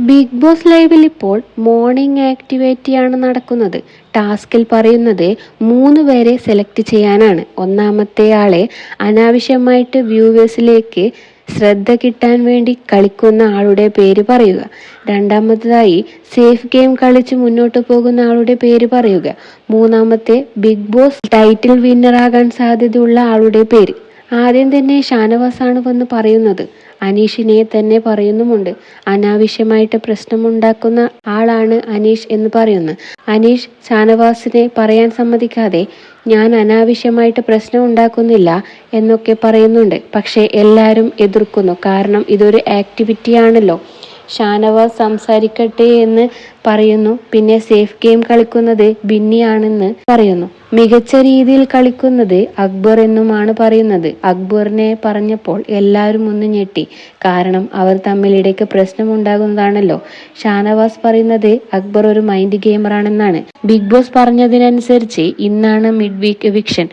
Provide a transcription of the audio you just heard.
Big boss ലൈവിൽ ഇപ്പോൾ morning ആക്ടിവിറ്റിയാണ് നടക്കുന്നത്. ടാസ്കിൽ പറയുന്നത് 3 പേരെ സെലക്ട് ചെയ്യാനാണ്. ഒന്നാമത്തെ ആളെ അനാവശ്യമായിട്ട് വ്യൂവേഴ്സിലേക്ക് ശ്രദ്ധ കിട്ടാൻ വേണ്ടി കളിക്കുന്ന ആളുടെ പേര് പറയുക. രണ്ടാമതായി സേഫ് ഗെയിം കളിച്ച് മുന്നോട്ട് പോകുന്ന ആളുടെ പേര് പറയുക. മൂന്നാമത്തെ ബിഗ് ബോസ് ടൈറ്റിൽ വിന്നറാകാൻ സാധ്യതയുള്ള ആളുടെ പേര്. ആദ്യം തന്നെ ഷാനവാസാണ് വന്ന് പറയുന്നത്. അനീഷിനെ തന്നെ പറയുന്നുമുണ്ട്. അനാവശ്യമായിട്ട് പ്രശ്നമുണ്ടാക്കുന്ന ആളാണ് അനീഷ് എന്ന് പറയുന്നു. അനീഷ് ഷാനവാസിനെ പറയാൻ സമ്മതിക്കാതെ ഞാൻ അനാവശ്യമായിട്ട് പ്രശ്നം ഉണ്ടാക്കുന്നില്ല എന്നൊക്കെ പറയുന്നുണ്ട്. പക്ഷെ എല്ലാവരും എതിർക്കുന്നു. കാരണം ഇതൊരു ആക്ടിവിറ്റി ആണല്ലോ. ഷാനവാസ് സംസാരിക്കട്ടെ എന്ന് പറയുന്നു. പിന്നെ സേഫ് ഗെയിം കളിക്കുന്നത് ബിന്നിയാണെന്ന് പറയുന്നു. മികച്ച രീതിയിൽ കളിക്കുന്നത് അക്ബർ എന്നുമാണ് പറയുന്നത്. അക്ബറിനെ പറഞ്ഞപ്പോൾ എല്ലാവരും ഒന്ന് ഞെട്ടി. കാരണം അവർ തമ്മിലിടയ്ക്ക് പ്രശ്നമുണ്ടാകുന്നതാണല്ലോ. ഷാനവാസ് പറയുന്നത് അക്ബർ ഒരു മൈൻഡ് ഗെയിമറാണെന്നാണ്. ബിഗ് ബോസ് പറഞ്ഞതിനനുസരിച്ച് ഇന്നാണ് മിഡ് വീക്ക് എവിക്ഷൻ.